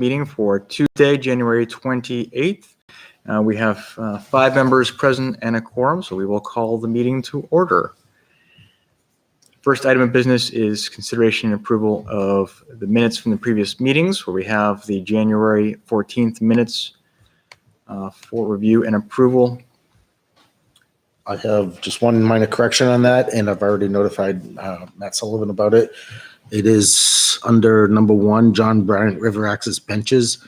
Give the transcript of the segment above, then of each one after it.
meeting for Tuesday, January 28th. We have 5 members present and a quorum, so we will call the meeting to order. First item of business is consideration and approval of the minutes from the previous meetings, where we have the January 14th minutes for review and approval. I have just one minor correction on that, and I've already notified Matt Sullivan about it. It is under number 1, John Bryant River Access Benches.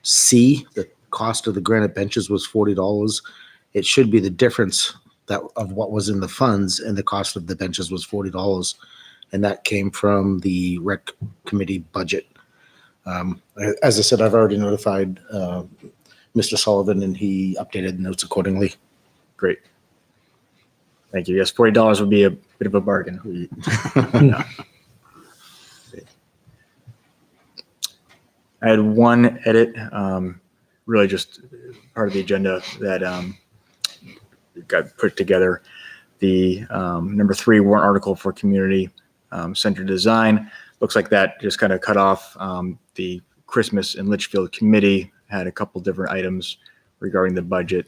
C, the cost of the granite benches was $40. It should be the difference of what was in the funds, and the cost of the benches was $40. And that came from the rec committee budget. As I said, I've already notified Mr. Sullivan, and he updated the notes accordingly. Great. Thank you. Yes, $40 would be a bit of a bargain. Yeah. I had one edit, really just part of the agenda that got put together. The number 3 warrant article for community center design. Looks like that just kind of cut off. The Christmas and Litchfield committee had a couple different items regarding the budget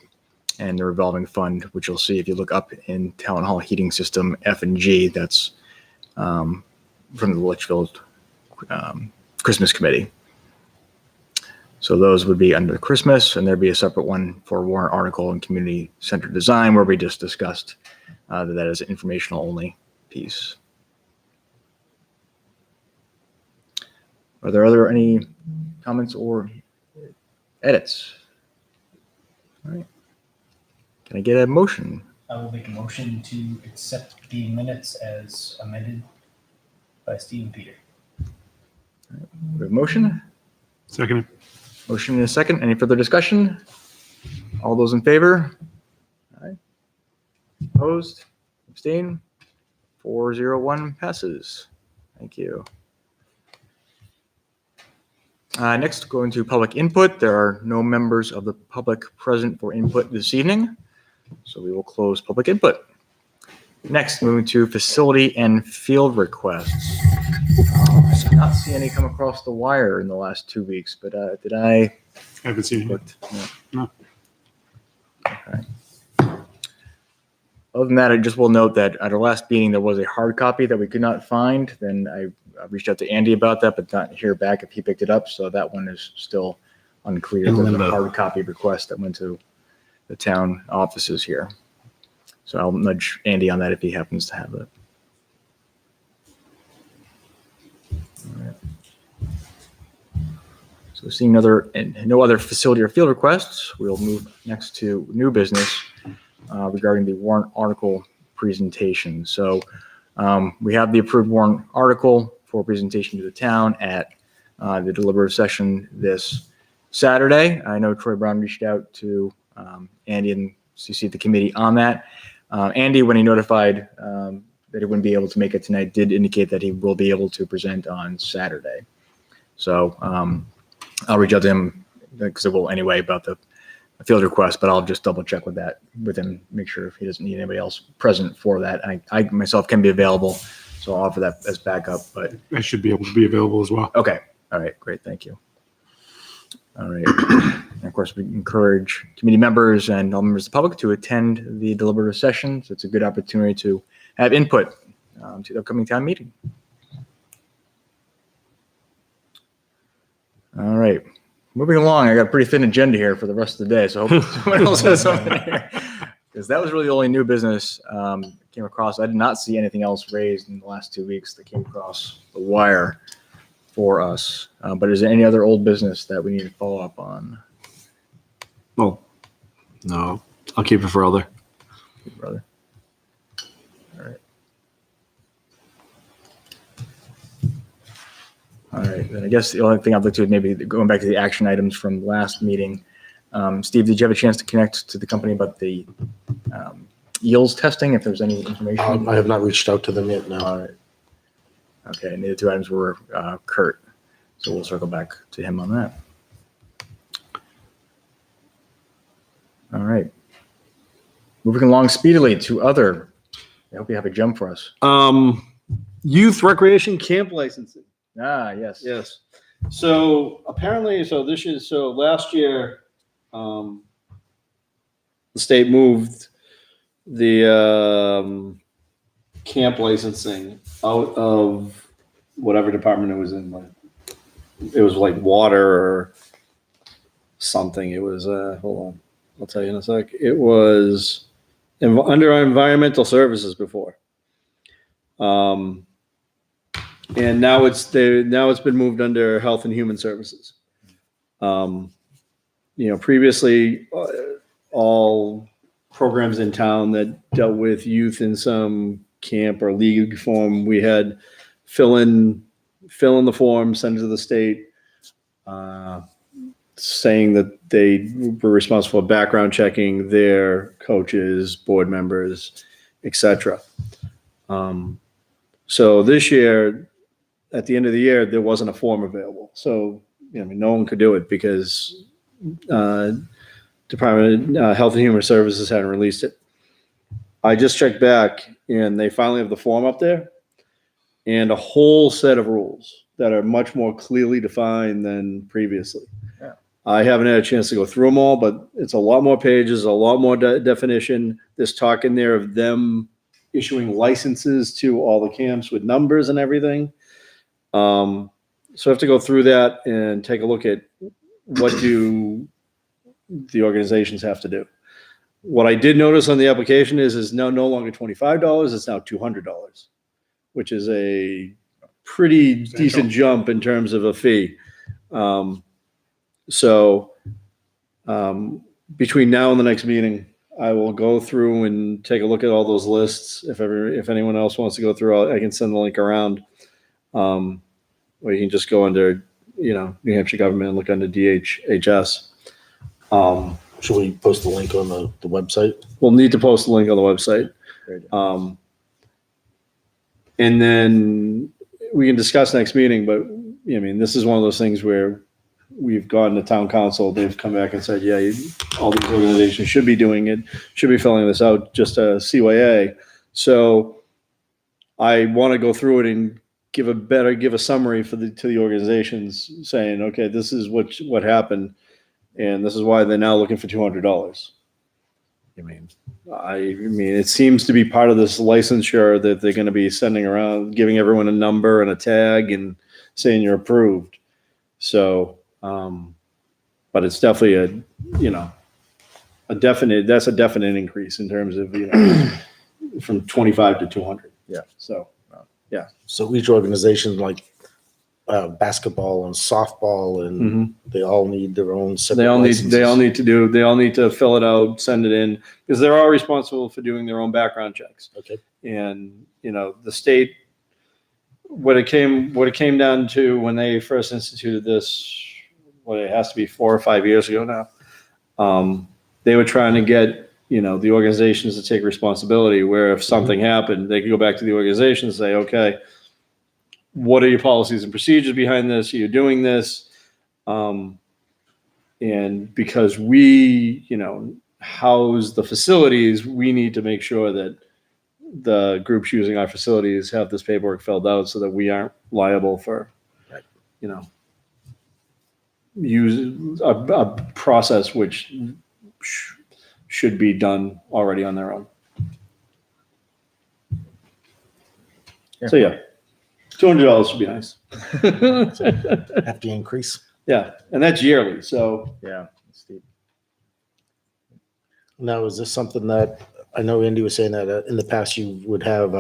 and the revolving fund, which you'll see if you look up in Town Hall Heating System F and G. That's from the Litchfield Christmas committee. So those would be under Christmas, and there'd be a separate one for warrant article and community center design, where we just discussed that is an informational only piece. Are there any comments or edits? All right. Can I get a motion? I will make a motion to accept the minutes as amended by Steve and Peter. All right. We have a motion? Second. Motion in a second. Any further discussion? All those in favor? Aye. Opposed? Abstain? 401 passes. Thank you. Next, going to public input. There are no members of the public present for input this evening, so we will close public input. Next, moving to facility and field requests. I did not see any come across the wire in the last 2 weeks, but did I? I haven't seen it. No. Okay. Other than that, I just will note that at our last meeting, there was a hard copy that we could not find. Then I reached out to Andy about that, but not hear back if he picked it up. So that one is still unclear. There's a hard copy request that went to the town offices here. So I'll nudge Andy on that if he happens to have it. All right. So seeing no other facility or field requests, we'll move next to new business regarding the warrant article presentation. So we have the approved warrant article for presentation to the town at the deliberative session this Saturday. I know Troy Brown reached out to Andy and CC'd the committee on that. Andy, when he notified that he wouldn't be able to make it tonight, did indicate that he will be able to present on Saturday. So I'll reach out to him, because it will anyway, about the field request, but I'll just double check with him, make sure if he doesn't need anybody else present for that. I myself can be available, so I'll offer that as backup, but I should be able to be available as well. okay. All right, great. Thank you. All right. And of course, we encourage committee members and all members of the public to attend the deliberative sessions. It's a good opportunity to have input to the upcoming town meeting. All right. Moving along, I got a pretty thin agenda here for the rest of the day, so I hope someone else has something here. Because that was really the only new business came across. I did not see anything else raised in the last 2 weeks that came across the wire for us. But is there any other old business that we need to follow up on? Well, no, I'll keep it for other. Brother. All right. All right. Then I guess the only thing I'd like to maybe going back to the action items from last meeting. Steve, did you have a chance to connect to the company about the yields testing? If there's any information, I have not reached out to them yet. No. All right. Okay. And the other 2 items were Kurt, so we'll circle back to him on that. All right. Moving along speedily to other. I hope you have a gem for us. Youth recreation camp licensing. Ah, yes. Yes. So apparently, so last year, the state moved the camp licensing out of whatever department it was in. Like, it was like water or something. It was, hold on, I'll tell you in a sec. It was under our environmental services before. And now it's been moved under Health and Human Services. Previously, all programs in town that dealt with youth in some camp or league form, we had fill in the form, send it to the state, saying that they were responsible for background checking their coaches, board members, etc. So this year, at the end of the year, there wasn't a form available. So, no one could do it because Department of Health and Human Services hadn't released it. I just checked back, and they finally have the form up there, and a whole set of rules that are much more clearly defined than previously. Yeah. I haven't had a chance to go through them all, but it's a lot more pages, a lot more definition. There's talk in there of them issuing licenses to all the camps with numbers and everything. So I have to go through that and take a look at what do the organizations have to do. What I did notice on the application is now no longer $25, it's now $200, which is a pretty decent jump in terms of a fee. Between now and the next meeting, I will go through and take a look at all those lists. If anyone else wants to go through, I can send the link around. Or you can just go under, New Hampshire government and look under DHHS. Should we post the link on the website? We'll need to post the link on the website. And then we can discuss next meeting, but this is one of those things where we've gone to town council. They've come back and said, yeah, all these organizations should be doing it, should be filling this out, just a CYA. So I want to go through it and give a summary to the organizations saying, okay, this is what happened. And this is why they're now looking for $200. It seems to be part of this licensure that they're going to be sending around, giving everyone a number and a tag and saying you're approved. So, but it's definitely a definite increase in terms of, from 25 to 200. Yeah. So, So each organization, like basketball and softball, and they all need their own separate licenses. They all need to fill it out, send it in, because they're all responsible for doing their own background checks. Okay. And the state, what it came down to when they first instituted this, it has to be 4 or 5 years ago now. They were trying to get the organizations to take responsibility, where if something happened, they could go back to the organization and say, okay, what are your policies and procedures behind this? Are you doing this? And because we, house the facilities, we need to make sure that the groups using our facilities have this paperwork filled out so that we aren't liable for, use a process which should be done already on their own. So yeah, $200 would be nice. Hefty increase. Yeah, and that's yearly. So Yeah. Steve. Now, is this something that, I know Andy was saying that in the past you would have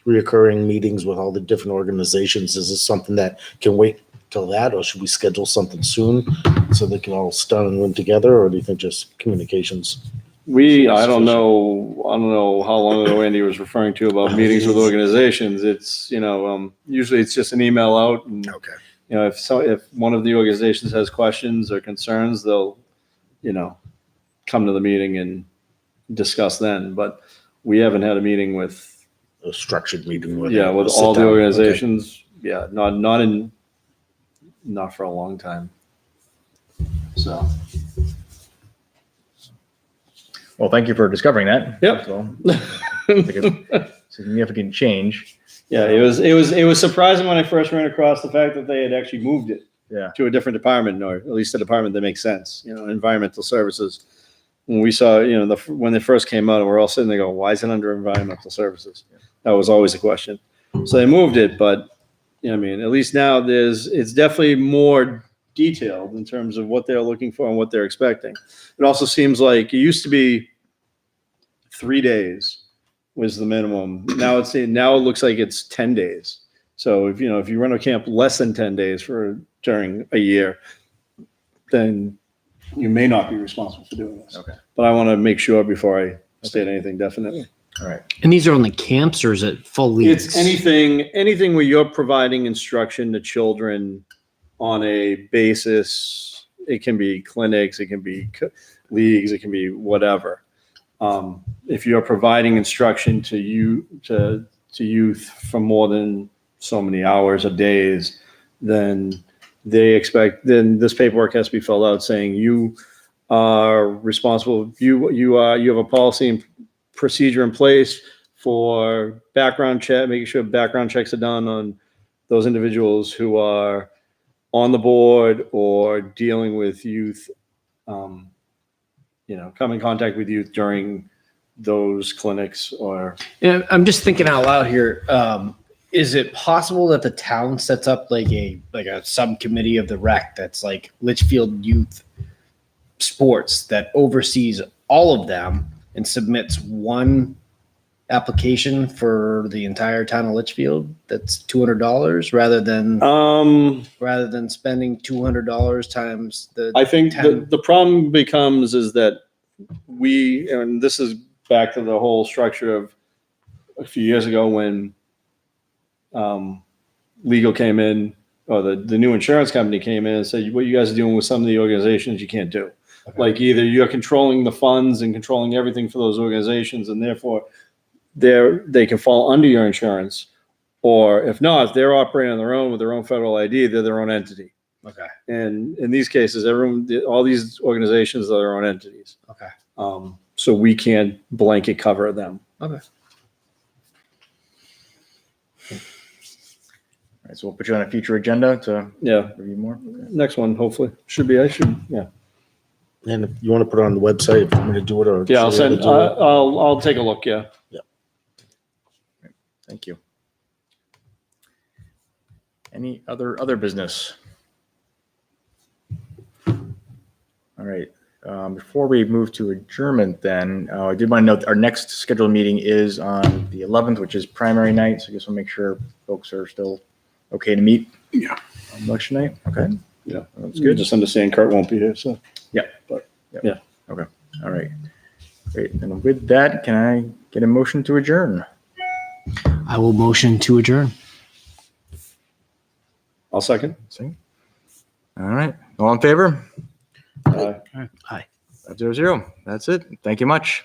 reoccurring meetings with all the different organizations. Is this something that can wait till that, or should we schedule something soon so they can all start and win together, or do you think just communications? I don't know how long ago Andy was referring to about meetings with organizations. It's, usually it's just an email out, and Okay. if one of the organizations has questions or concerns, they'll, come to the meeting and discuss then. But we haven't had a meeting with A structured meeting with. with a sit all the down. organizations. Yeah, not for a long time. So. Well, thank you for discovering that. Yep. So, it's like a significant change. Yeah, it was surprising when I first ran across the fact that they had actually moved it. Yeah. to a different department, or at least a department that makes sense, environmental services. When we saw, when they first came out, we're all sitting there going, why is it under environmental services? That was always a question. So they moved it, but, at least now it's definitely more detailed in terms of what they're looking for and what they're expecting. It also seems like it used to be 3 days was the minimum. Now it looks like it's 10 days. So if you run a camp less than 10 days during a year, then you may not be responsible for doing this. Okay. But I want to make sure before I state anything definitely. All right. And these are only camps, or is it full leagues? It's anything where you're providing instruction to children on a basis. It can be clinics, it can be leagues, it can be whatever. If you're providing instruction to youth for more than so many hours or days, then then this paperwork has to be filled out saying you are responsible. You have a policy and procedure in place for background check, making sure background checks are done on those individuals who are on the board or dealing with youth, come in contact with youth during those clinics or. Yeah, I'm just thinking out loud here. Is it possible that the town sets up like a subcommittee of the rec that's like Litchfield Youth Sports that oversees all of them and submits one application for the entire town of Litchfield? That's $200 rather than spending $200 times the. I think 10. the problem becomes is that and this is back to the whole structure of a few years ago when legal came in, or the new insurance company came in and said, what you guys are doing with some of the organizations you can't do. Okay. Like either you're controlling the funds and controlling everything for those organizations, and therefore they can fall under your insurance, or if not, if they're operating on their own with their own federal ID, they're their own entity. Okay. And in these cases, all these organizations are their own entities. Okay. So we can't blanket cover them. Okay. All right, so we'll put you on a future agenda to Yeah. review more. Okay. Next one, hopefully. Yeah. And if you want to put it on the website, if you want me to do it, or Yeah, I'll should we send, do it? I'll take a look, yeah. Thank you. Any other business? All right. Before we move to adjournment, then I did want to note our next scheduled meeting is on the 11th, which is primary night. So I guess we'll make sure folks are still okay to meet. Yeah. On election night. Okay. Yeah. That's good. Just understand Kurt won't be here, so. All right. Great. And with that, can I get a motion to adjourn? I will motion to adjourn. I'll second. See? All right. All in favor? Aye. 500. That's it. Thank you much.